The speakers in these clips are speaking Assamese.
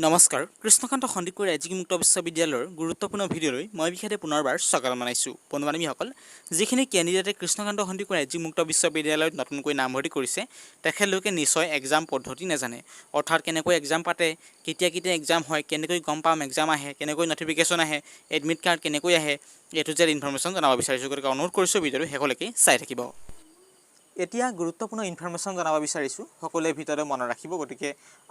নমস্কাৰ কৃষ্ণকান্ত সন্দিকৈ ৰাজ্যিক মুক্ত বিশ্ববিদ্যালয়ৰ গুৰুত্বপূৰ্ণ ভিডিঅ'লৈ মই বিশেষে পুনৰবাৰ স্বাগতম জনাইছোঁ। বন্ধু-বান্ধৱীসকল, যিখিনি কেণ্ডিডেটে কৃষ্ণকান্ত সন্দিকৈ ৰাজ্যিক মুক্ত বিশ্ববিদ্যালয়ত নতুনকৈ নামভৰ্তি কৰিছে তেখেতলোকে নিশ্চয় এক্সাম পদ্ধতি নাজানে। অৰ্থাৎ কেনেকৈ এক্সাম পাতে, কেতিয়া কেতিয়া এক্সাম হয়, কেনেকৈ গম পাম এক্সাম আহে, কেনেকৈ নটিফিকেশ্যন আহে, এডমিট কাৰ্ড কেনেকৈ আহে, এ টু জেড ইনফৰমেশ্যন জনাব বিচাৰিছোঁ। গতিকে অনুৰোধ কৰিছোঁ ভিডিঅ'টো শেষলৈকে চাই থাকিব। এতিয়া গুৰুত্বপূৰ্ণ ইনফৰমেশ্যন জনাব বিচাৰিছোঁ, সকলোৱে ভিতৰতে মনত ৰাখিব। গতিকে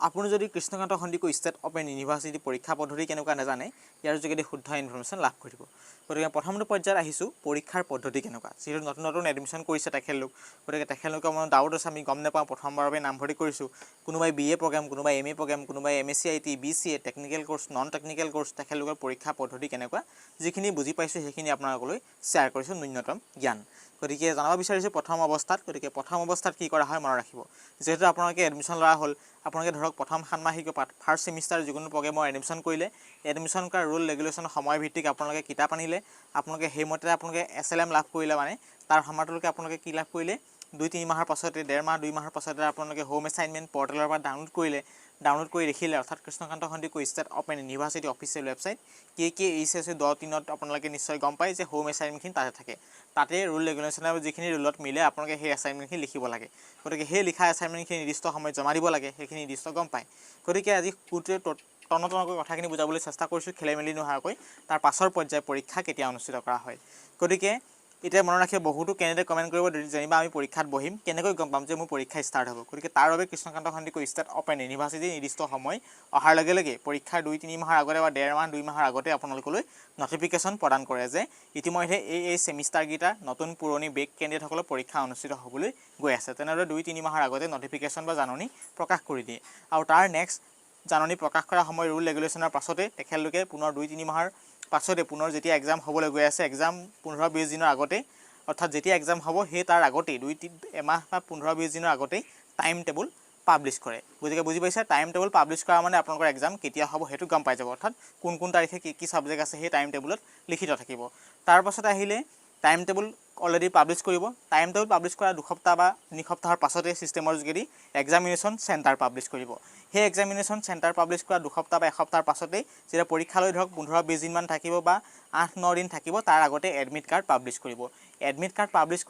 আপুনি যদি Krishna Kanta Handiqui state open university পৰীক্ষা পদ্ধতি কেনেকুৱা নাজানে, ইয়াৰ যোগেদি শুদ্ধ ইনফৰমেশ্যন লাভ কৰিব। গতিকে প্ৰথমটো পৰ্যায়ত আহিছোঁ, পৰীক্ষাৰ পদ্ধতি কেনেকুৱা। যিহেতু নতুন নতুন এডমিশ্যন কৰিছে তেখেতলোক, গতিকে তেখেতলোকৰ মনত ডাউট আছে, আমি গম নাপাওঁ, প্ৰথমবাৰৰ বাবে নামভৰ্তি কৰিছোঁ। কোনোবাই BA প্ৰগ্ৰেম, কোনোবাই MA প্ৰগ্ৰেম, কোনোবাই MSc-IT, BCA, technical course, non technical course, তেখেতলোকৰ পৰীক্ষা পদ্ধতি কেনেকুৱা, যিখিনি বুজি পাইছোঁ সেইখিনি আপোনালোকলৈ শ্বেয়াৰ কৰিছোঁ ন্যূনতম জ্ঞান। গতিকে জনাব বিচাৰিছোঁ প্ৰথম অৱস্থাত। গতিকে প্ৰথম অৱস্থাত কি কৰা হয় মনত ৰাখিব। যিহেতু আপোনালোকে এডমিশ্যন লোৱা হ'ল, আপোনালোকে ধৰক প্ৰথম ষাণ্মাসিক ফাৰ্ষ্ট ছেমিষ্টাৰ যিকোনো প্ৰগ্ৰেমৰ এডমিশ্যন কৰিলে, এডমিশ্যন কৰা ৰুল ৰেগুলেশ্যন সময় ভিত্তিক আপোনালোকে কিতাপ আনিলে, আপোনালোকে সেইমতে আপোনালোকে SLM লাভ কৰিলে, মানে তাৰ সময়টোলৈকে আপোনালোকে কি লাভ কৰিলে, 2-3 মাহৰ পাছতে, 1.5 মাহ 2 মাহৰ পাছতে আপোনালোকে হোম এছাইনমেণ্ট পৰ্টেলৰ পৰা ডাউনলোড কৰিলে, ডাউনলোড কৰি দেখিলে, অৰ্থাৎ Krishna Kanta Handiqui state open university official website KKHSC.in আপোনালোকে নিশ্চয় গম পায় যে হোম এছাইনমেণ্টখিনি তাতে থাকে। তাতে ৰুল ৰেগুলেশ্যনৰ যিখিনি ৰুলত মিলে আপোনালোকে সেই এছাইনমেণ্টখিনি লিখিব লাগে। গতিকে সেই লিখা এছাইনমেণ্টখিনি নিৰ্দিষ্ট সময়ত জমা দিব লাগে, সেইখিনি নিৰ্দিষ্ট গম পায়। গতিকে আজি গোটেই তন্নতন্নকৈ কথাখিনি বুজাবলৈ চেষ্টা কৰিছোঁ, খেলিমেলি নোহোৱাকৈ। তাৰ পাছৰ পৰ্যায় পৰীক্ষা কেতিয়া অনুষ্ঠিত কৰা হয়। গতিকে এতিয়া মনত ৰাখিব, বহুতো কেণ্ডিডেট কমেণ্ট কৰিব, যেনিবা আমি পৰীক্ষাত বহিম, কেনেকৈ গম পাম যে মোৰ পৰীক্ষা ষ্টাৰ্ট হ'ব। গতিকে তাৰ বাবে Krishna Kanta Handiqui state open university নিৰ্দিষ্ট সময় অহাৰ লগে লগে পৰীক্ষাৰ 2-3 মাহৰ আগতে বা 1.5 মাহ 2 মাহৰ আগতে আপোনালোকলৈ নটিফিকেশ্যন প্ৰদান কৰে যে ইতিমধ্যে এই ছেমিষ্টাৰকেইটা নতুন পুৰণি বেক কেণ্ডিডেটসকলৰ পৰীক্ষা অনুষ্ঠিত হ'বলৈ গৈ আছে। তেনেদৰে 2-3 মাহৰ আগতে নটিফিকেশ্যন বা জাননী প্ৰকাশ কৰি দিয়ে। আৰু তাৰ নেক্সট জাননী প্ৰকাশ কৰা সময় ৰুল ৰেগুলেশ্যনৰ পাছতে তেখেতলোকে পুনৰ 2-3 মাহৰ পাছতে পুনৰ যেতিয়া এক্সাম হ'বলৈ গৈ আছে, এক্সাম 15-20 দিনৰ আগতে, অৰ্থাৎ যেতিয়া এক্সাম হ'ব সেই তাৰ আগতেই 2-3 মাহ বা 15-20 দিনৰ আগতেই টাইম টেবুল পাব্লিছ কৰে। গতিকে বুজি পাইছে, টাইম টেবুল পাব্লিছ কৰা মানে আপোনালোকৰ এক্সাম কেতিয়া হ'ব সেইটো গম পাই যাব। অৰ্থাৎ কোন তাৰিখে কি ছাবজেক্ট আছে সেই টাইম টেবুলত লিখিত থাকিব। তাৰ পাছতে আহিলে টাইম টেবুল অলৰেডি পাব্লিছ কৰিব। টাইম টেবুল পাব্লিছ কৰা 2 সপ্তাহ বা 3 সপ্তাহৰ পাছতে ছিষ্টেমৰ যোগেদি এক্সামিনেশ্যন চেণ্টাৰ পাব্লিছ কৰিব। সেই এক্সামিনেশ্যন চেণ্টাৰ পাব্লিছ কৰা 2 সপ্তাহ বা 1 সপ্তাহৰ পাছতেই যেতিয়া পৰীক্ষালৈ ধৰক 15-20 দিনমান থাকিব বা 8-9 দিন থাকিব, তাৰ আগতে এডমিট কাৰ্ড পাব্লিছ কৰিব। এডমিট কাৰ্ড পাব্লিছ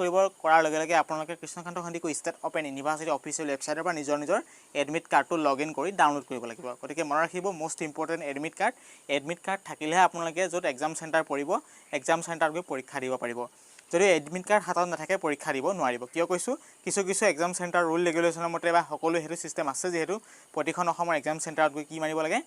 কৰাৰ লগে লগে আপোনালোকে Krishna Kanta Handiqui state open university official ৱেবছাইটৰ পৰা নিজৰ এডমিট কাৰ্ডটো লগ ইন কৰি ডাউনলোড কৰিব লাগিব। গতিকে মনত ৰাখিব, মষ্ট ইম্পৰ্টেণ্ট এডমিট কাৰ্ড থাকিলেহে আপোনালোকে য'ত এক্সাম চেণ্টাৰ পৰিব, এক্সাম চেণ্টাৰত গৈ পৰীক্ষা দিব পাৰিব। যদি এডমিট কাৰ্ড হাতত নাথাকে পৰীক্ষা দিব নোৱাৰিব। কিয় কৈছোঁ, কিছু এক্সাম চেণ্টাৰ ৰুল ৰেগুলেশ্যনৰ মতে বা সকলো সেইটো ছিষ্টেম আছে, যিহেতু প্ৰতিখন অসমৰ এক্সাম চেণ্টাৰত গৈ কি মাৰিব লাগে,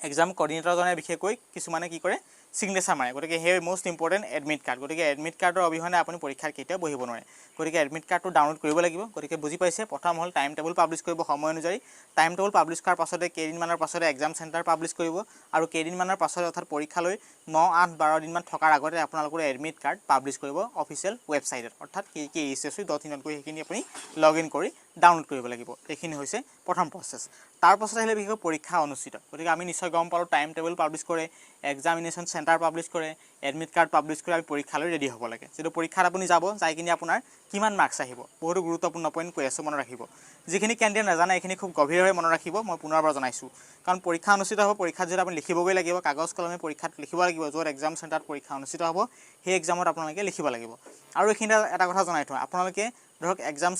এক্সাম কৰ্ডিনেটৰজনে বিশেষকৈ কিছুমানে কি কৰে, ছিগনেচাৰ মাৰে। গতিকে সেই মষ্ট ইম্পৰ্টেণ্ট এডমিট কাৰ্ড। গতিকে এডমিট কাৰ্ডৰ অবিহনে আপুনি পৰীক্ষাত কেতিয়াও বহিব নোৱাৰে। গতিকে এডমিট কাৰ্ডটো ডাউনলোড কৰিব লাগিব। গতিকে বুজি পাইছে, প্ৰথম হ'ল টাইম টেবুল পাব্লিছ কৰিব সময় অনুযায়ী। টাইম টেবুল পাব্লিছ কৰাৰ পাছতে কেইদিনমানৰ পাছতে এক্সাম চেণ্টাৰ পাব্লিছ কৰিব, আৰু কেইদিনমানৰ পাছতে অৰ্থাৎ পৰীক্ষালৈ 9-8-12 দিনমান থকাৰ আগতে আপোনালোকৰ এডমিট কাৰ্ড পাব্লিছ কৰিব অফিচিয়েল ৱেবছাইটত, অৰ্থাৎ KKHSC.in গৈ সেইখিনি আপুনি লগ ইন কৰি ডাউনলোড কৰিব লাগিব। এইখিনি হৈছে প্ৰথম প্ৰচেছ। তাৰ পাছত আহিলে বিশেষকৈ পৰীক্ষা অনুষ্ঠিত। গতিকে আমি নিশ্চয় গম পালোঁ, টাইম টেবুল পাব্লিছ কৰে, এক্সামিনেশ্যন চেণ্টাৰ পাব্লিছ কৰে, এডমিট কাৰ্ড পাব্লিছ কৰি আমি পৰীক্ষালৈ ৰেডি হ'ব লাগে। যিটো পৰীক্ষাত আপুনি যাব, যাই কিনে আপোনাৰ কিমান মাৰ্কছ আহিব, বহুতো গুৰুত্বপূৰ্ণ পইণ্ট কৈ আছোঁ, মনত ৰাখিব। যিখিনি কেণ্ডিডেট নাজানে এইখিনি খুব গভীৰভাৱে মনত ৰাখিব, মই পুনৰবাৰ জনাইছোঁ। কাৰণ পৰীক্ষা অনুষ্ঠিত হ'ব, পৰীক্ষাত যিহেতু আপুনি লিখিবগৈ লাগিব, কাগজ কলমে পৰীক্ষাত লিখিব লাগিব, য'ত এক্সাম চেণ্টাৰত পৰীক্ষা অনুষ্ঠিত হ'ব সেই এক্সামত আপোনালোকে লিখিব লাগিব। আৰু এইখিনি এটা কথা জনাই থওঁ, আপোনালোকে ধৰক এক্সাম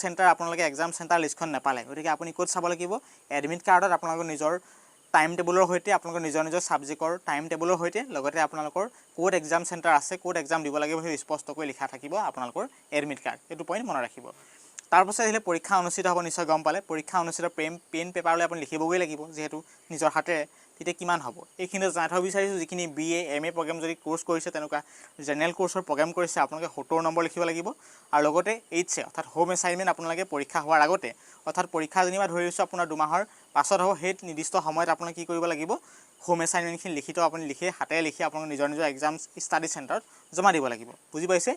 চেণ্টাৰ লিষ্টখন নাপালে, গতিকে আপুনি ক'ত চাব লাগিব, এডমিট কাৰ্ডত আপোনালোকৰ নিজৰ টাইম টেবুলৰ সৈতে, আপোনালোকৰ নিজৰ ছাবজেক্টৰ টাইম টেবুলৰ সৈতে, লগতে আপোনালোকৰ ক'ত এক্সাম চেণ্টাৰ আছে, ক'ত এক্সাম দিব লাগিব সেই স্পষ্টকৈ লিখা থাকিব আপোনালোকৰ এডমিট কাৰ্ড। এইটো পইণ্ট মনত ৰাখিব। তাৰপাছত আহিলে পৰীক্ষা অনুষ্ঠিত হ'ব, নিশ্চয় গম পালে। পৰীক্ষা অনুষ্ঠিত পেন পেপাৰলৈ আপুনি লিখিবগৈ লাগিব, যিহেতু নিজৰ হাতেৰে, তেতিয়া কিমান হ'ব এইখিনি জনাই থ'ব বিচাৰিছোঁ। যিখিনি BA MA প্ৰগ্ৰেম যদি কোৰ্চ কৰিছে, তেনেকুৱা জেনেৰেল কোৰ্চৰ প্ৰগ্ৰেম কৰিছে, আপোনালোকে 70 নম্বৰ লিখিব লাগিব। আৰু লগতে HA অৰ্থাৎ হোম এছাইনমেণ্ট আপোনালোকে পৰীক্ষা হোৱাৰ আগতে, অৰ্থাৎ পৰীক্ষা যেনিবা ধৰি লৈছোঁ আপোনাৰ 2 মাহৰ পাছত হ'ব, সেই নিৰ্দিষ্ট সময়ত আপোনালোকে কি কৰিব লাগিব, হোম এছাইনমেণ্টখিনি আপুনি হাতেৰে লিখি আপোনালোকে নিজৰ এক্সাম ষ্টাডি চেণ্টাৰত জমা দিব লাগিব। বুজি পাইছে,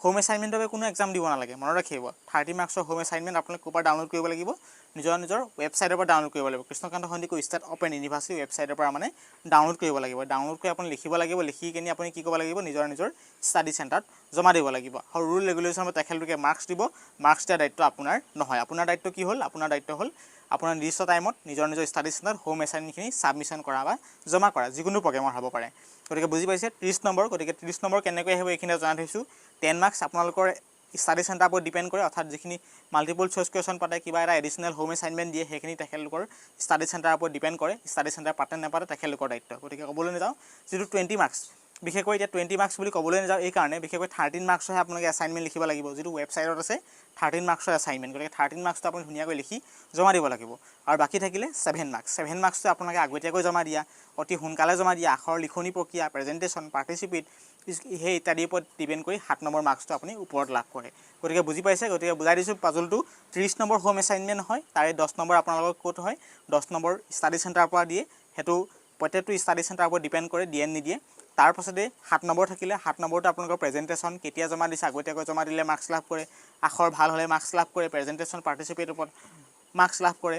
হোম এছাইনমেণ্টৰ বাবে কোনো এক্সাম দিব নালাগে, মনত ৰাখিব। 30 মাৰ্কছৰ হোম এছাইনমেণ্ট আপোনালোকে ক'ৰ পৰা ডাউনলোড কৰিব লাগিব, নিজৰ ৱেবছাইটৰ পৰা ডাউনলোড কৰিব লাগিব। Krishna Kanta Handiqui state open university ৱেবছাইটৰ পৰা মানে ডাউনলোড কৰিব লাগিব। ডাউনলোড কৰি আপুনি লিখিব লাগিব, লিখি কিনে আপুনি কি কৰিব লাগিব, নিজৰ ষ্টাডি চেণ্টাৰত জমা দিব লাগিব। আৰু ৰুল ৰেগুলেশ্যনত তেখেতলোকে মাৰ্কছ দিব, মাৰ্কছ দিয়াৰ দায়িত্ব আপোনাৰ নহয়। আপোনাৰ দায়িত্ব কি হ'ল, আপোনাৰ দায়িত্ব হ'ল আপোনাৰ নিৰ্দিষ্ট টাইমত নিজৰ ষ্টাডি চেণ্টাৰত হোম এছাইনমেণ্টখিনি ছাবমিশ্যন কৰা বা জমা কৰা যিকোনো প্ৰগ্ৰেমৰ হ'ব পাৰে। গতিকে বুজি পাইছে 30 নম্বৰ। গতিকে 30 নম্বৰ কেনেকৈ আহিব এইখিনি জনাই থৈছোঁ। 10 মাৰ্কছ আপোনালোকৰ ষ্টাডি চেণ্টাৰৰ ওপৰত ডিপেণ্ড কৰে, অৰ্থাৎ যিখিনি মাল্টিপল চইচ কুৱেশ্যন পাতে, কিবা এটা এডিশ্যনেল হোম এছাইনমেণ্ট দিয়ে, সেইখিনি তেখেতলোকৰ ষ্টাডি চেণ্টাৰৰ ওপৰত ডিপেণ্ড কৰে। ষ্টাডি চেণ্টাৰ পাতে নাপাতে তেখেতলোকৰ দায়িত্ব। গতিকে ক'বলৈ নাযাওঁ যিটো 20 মাৰ্কছ, বিশেষকৈ এতিয়া 20 মাৰ্কছ বুলি ক'বলৈ নাযাওঁ এইকাৰণে, বিশেষকৈ 13 মাৰ্কছৰহে আপোনালোকে এছাইনমেণ্ট লিখিব লাগিব। যিটো ৱেবছাইটত আছে 13 মাৰ্কছৰ এছাইনমেণ্ট। গতিকে 13 মাৰ্কছটো আপুনি ধুনীয়াকৈ লিখি জমা দিব লাগিব। আৰু বাকী থাকিলে 7 মাৰ্কছ। 7 মাৰ্কছটো আপোনালোকে আগতীয়াকৈ জমা দিয়া, অতি সোনকালে জমা দিয়া, আখৰ লিখনি প্ৰক্ৰিয়া, প্ৰেজেণ্টেশ্যন, পাৰ্টিচিপেট সেই ইত্যাদিৰ ওপৰত ডিপেণ্ড কৰি 7 নম্বৰ মাৰ্কছটো আপুনি ওপৰত লাভ কৰে। গতিকে বুজি পাইছে। গতিকে বুজাই দিছোঁ পাজলটো। 30 নম্বৰ হোম এছাইনমেণ্ট হয়, তাৰে 10 নম্বৰ আপোনালোকৰ ক'ত হয়, 10 নম্বৰ ষ্টাডি চেণ্টাৰৰ পৰা দিয়ে। সেইটো প্ৰত্যেকটো ষ্টাডি চেণ্টাৰৰ ওপৰত ডিপেণ্ড কৰে দিয়ে নিদিয়ে। তাৰপাছতে 7 নম্বৰ থাকিলে 7 নম্বৰটো আপোনালোকৰ প্ৰেজেণ্টেশ্যন, কেতিয়া জমা দিছে, আগতীয়াকৈ জমা দিলে মাৰ্কছ লাভ কৰে, আখৰ ভাল হ'লে মাৰ্কছ লাভ কৰে, প্ৰেজেণ্টেশ্যন পাৰ্টিচিপেটৰ ওপৰত মাৰ্কছ লাভ কৰে।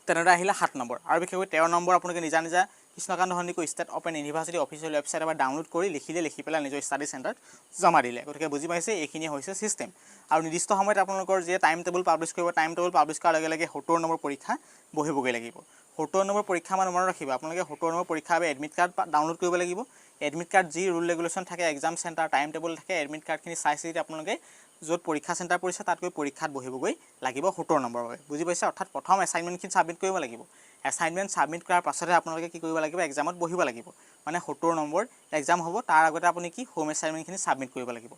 তেনেদৰে আহিলে 7 নম্বৰ। আৰু বিশেষকৈ 13 নম্বৰ আপোনালোকে নিজা Krishna Kanta Handiqui state open university official ৱেবছাইটৰ পৰা ডাউনলোড কৰি লিখি পেলাই নিজৰ ষ্টাডি চেণ্টাৰত জমা দিলে। গতিকে বুজি পাইছে এইখিনি হৈছে ছিষ্টেম। আৰু নিৰ্দিষ্ট সময়ত আপোনালোকৰ যে টাইম টেবুল পাব্লিছ কৰিব, টাইম টেবুল পাব্লিছ কৰাৰ লগে লগে 70 নম্বৰ পৰীক্ষা বহিবগৈ লাগিব। 70 নম্বৰ পৰীক্ষা মানে মনত ৰাখিব, আপোনালোকে 70 নম্বৰ পৰীক্ষাৰ বাবে এডমিট কাৰ্ড ডাউনলোড কৰিব লাগিব। এডমিট কাৰ্ড যি ৰুল ৰেগুলেশ্যন থাকে, এক্সাম চেণ্টাৰ টাইম টেবুল থাকে, এডমিট কাৰ্ডখিনি চাই চিতি আপোনালোকে য'ত পৰীক্ষা চেণ্টাৰ পৰিছে তাত গৈ পৰীক্ষাত বহিবগৈ লাগিব 70 নম্বৰৰ বাবে। বুজি পাইছে। অৰ্থাৎ প্ৰথম এছাইনমেণ্টখিনি ছাবমিট কৰিব লাগিব। এছাইনমেণ্ট ছাবমিট কৰাৰ পাছতহে আপোনালোকে কি কৰিব লাগিব, এক্সামত বহিব লাগিব। মানে 70 নম্বৰ এক্সাম হ'ব, তাৰ আগতে আপুনি কি হোম এছাইনমেণ্টখিনি ছাবমিট কৰিব লাগিব।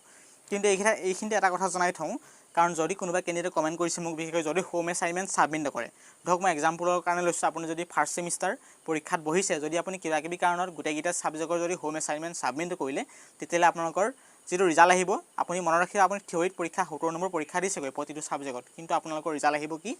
কিন্তু এইখিনিতে এটা কথা জনাই থওঁ, কাৰণ যদি কোনোবাই কেণ্ডিডেটে কমেণ্ট কৰিছে মোক, বিশেষকৈ যদি হোম এছাইনমেণ্ট ছাবমিট নকৰে, ধৰক মই এক্সাম্পলৰ কাৰণে লৈছোঁ, আপুনি যদি ফাৰ্ষ্ট ছেমিষ্টাৰ পৰীক্ষাত বহিছে, যদি আপুনি কিবাকিবি কাৰণত গোটেইকেইটা ছাবজেক্টৰ যদি হোম এছাইনমেণ্ট ছাবমিট কৰিলে, তেতিয়াহ'লে আপোনালোকৰ যিটো ৰিজাল্ট আহিব, আপুনি মনত ৰাখিব আপুনি থিয়ৰীত পৰীক্ষা 70 নম্বৰ পৰীক্ষা দিছেগৈ প্ৰতিটো ছাবজেক্টত, কিন্তু আপোনালোকৰ ৰিজাল্ট আহিব কি,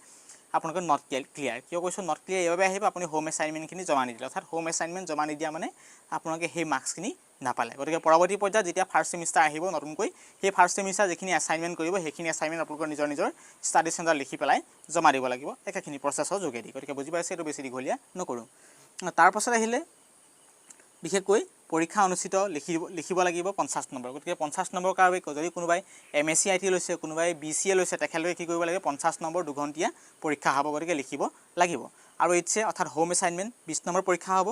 আপোনালোকৰ নট ক্লিয়াৰ। কিয় কৈছোঁ নট ক্লিয়াৰ এইবাবে আহিব, আপুনি হোম এছাইনমেণ্টখিনি জমা নিদিলে। অৰ্থাৎ হোম এছাইনমেণ্ট জমা নিদিয়া মানে আপোনালোকে সেই মাৰ্কছখিনি নাপালে। গতিকে পৰৱৰ্তী পৰ্যায়ত যেতিয়া ফাৰ্ষ্ট ছেমিষ্টাৰ আহিব নতুনকৈ, সেই ফাৰ্ষ্ট ছেমিষ্টাৰ যিখিনি এছাইনমেণ্ট কৰিব, সেইখিনি এছাইনমেণ্ট আপোনালোকৰ নিজৰ ষ্টাডি চেণ্টাৰ লিখি পেলাই জমা দিব লাগিব একেখিনি প্ৰচেছৰ যোগেদি। গতিকে বুজি পাইছে, এইটো বেছি দীঘলীয়া নকৰোঁ। তাৰপাছত আহিলে বিশেষকৈ পৰীক্ষা অনুষ্ঠিত লিখিব লাগিব 50 নম্বৰ। গতিকে 50 নম্বৰ কাৰণে যদি কোনোবাই MSc IT লৈছে, কোনোবাই BCA লৈছে, তেখেতলোকে কি কৰিব লাগিব, 50 নম্বৰ দুঘণ্টীয়া পৰীক্ষা হ'ব। গতিকে লিখিব লাগিব। আৰু HA অৰ্থাৎ হোম এছাইনমেণ্ট 20 নম্বৰ পৰীক্ষা হ'ব।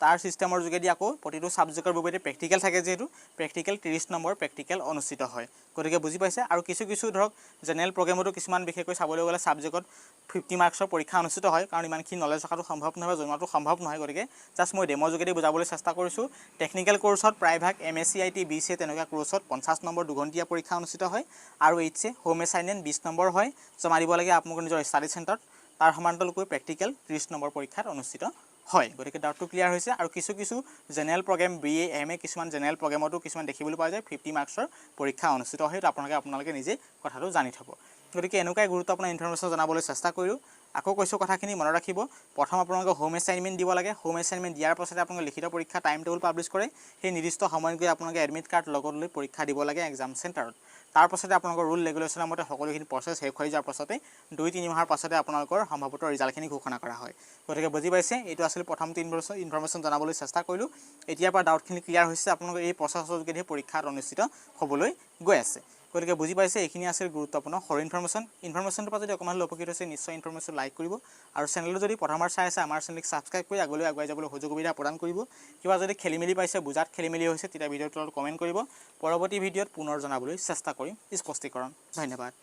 তাৰ ছিষ্টেমৰ যোগেদি আকৌ প্ৰতিটো ছাবজেক্টৰ বাবে প্ৰেক্টিকেল থাকে, যিহেতু প্ৰেক্টিকেল 30 নম্বৰ প্ৰেক্টিকেল অনুষ্ঠিত হয়। গতিকে বুজি পাইছে। আৰু কিছু ধৰক জেনেৰেল প্ৰগ্ৰেমতো কিছুমান বিশেষকৈ চাবলৈ গ'লে ছাবজেক্টত 50 মাৰ্কছৰ পৰীক্ষা অনুষ্ঠিত হয়, কাৰণ ইমানখিনি নলেজ থকাটো সম্ভৱ নহয়, জনোৱাটো সম্ভৱ নহয়। গতিকে জাষ্ট মই ডেমৰ যোগেদি বুজাবলৈ চেষ্টা কৰিছোঁ। টেকনিকেল কৰ্চত প্ৰায়ভাগ MSc IT BCA তেনেকুৱা কৰ্চত 50 নম্বৰ দুঘণ্টীয়া পৰীক্ষা অনুষ্ঠিত হয়। আৰু HA হোম এছাইনমেণ্ট 20 নম্বৰ হয়, জমা দিব লাগে আপোনালোকৰ নিজৰ ষ্টাডি চেণ্টাৰত। তাৰ সমান্তৰালকৈ প্ৰেক্টিকেল 30 নম্বৰ পৰীক্ষাত অনুষ্ঠিত হয়। গতিকে ডাউটটো ক্লিয়াৰ হৈছে। আৰু কিছু জেনেৰেল প্ৰগ্ৰেম BA MA কিছুমান জেনেৰেল প্ৰগ্ৰেমতো কিছুমান দেখিবলৈ পোৱা যায় 50 মাৰ্কছৰ পৰীক্ষা অনুষ্ঠিত হয়। আপোনালোকে নিজে কথাটো জানি থ'ব। গতিকে এনেকুৱাই গুৰুত্বপূৰ্ণ ইনফৰমেশ্যন জনাবলৈ চেষ্টা কৰিলোঁ। আকৌ কৈছোঁ কথাখিনি মনত ৰাখিব, প্ৰথম আপোনালোকে হোম এছাইনমেণ্ট দিব লাগে। হোম এছাইনমেণ্ট দিয়াৰ পাছতে আপোনালোকে লিখিত পৰীক্ষা টাইম টেবুল পাব্লিছ কৰে। সেই নিৰ্দিষ্ট সময়ত গৈ আপোনালোকে এডমিট কাৰ্ড লগত লৈ পৰীক্ষা দিব লাগে এক্সাম চেণ্টাৰত। তাৰপাছতে আপোনালোকৰ ৰুল ৰেগুলেশ্যনৰ মতে সকলোখিনি প্ৰচেছ শেষ হৈ যোৱাৰ পাছতে 2-3 মাহৰ পাছতে আপোনালোকৰ সম্ভৱতঃ ৰিজাল্টখিনি ঘোষণা কৰা হয়। গতিকে বুজি পাইছে, এইটো আছিল প্ৰথমটো ইনফৰমেশ্যন জনাবলৈ চেষ্টা কৰিলোঁ। এতিয়াৰ পৰা ডাউটখিনি ক্লিয়াৰ হৈছে, আপোনালোকৰ এই প্ৰচেছৰ যোগেদি পৰীক্ষাত অনুষ্ঠিত হ'বলৈ গৈ আছে। গতিকে বুজি পাইছে, এইখিনি আছিল গুৰুত্বপূৰ্ণ সৰু ইনফৰমেশ্যনটোৰ পৰা যদি অকণমান উপকৃত হৈছে, নিশ্চয় ইনফৰমেশ্যন লাইক কৰিব। আৰু চেনেলটো যদি প্ৰথমবাৰ চাই আছে, আমাৰ চেনেলক ছাবস্ক্ৰাইব কৰি আগলৈ আগুৱাই যাবলৈ সুযোগ সুবিধা প্ৰদান কৰিব। কিবা যদি খেলিমেলি পাইছে, বুজাত খেলিমেলি হৈছে, তেতিয়া ভিডিঅ'টোত কমেণ্ট কৰিব। পৰৱৰ্তী ভিডিঅ'ত পুনৰ জনাবলৈ চেষ্টা কৰিম স্পষ্টীকৰণ। ধন্যবাদ।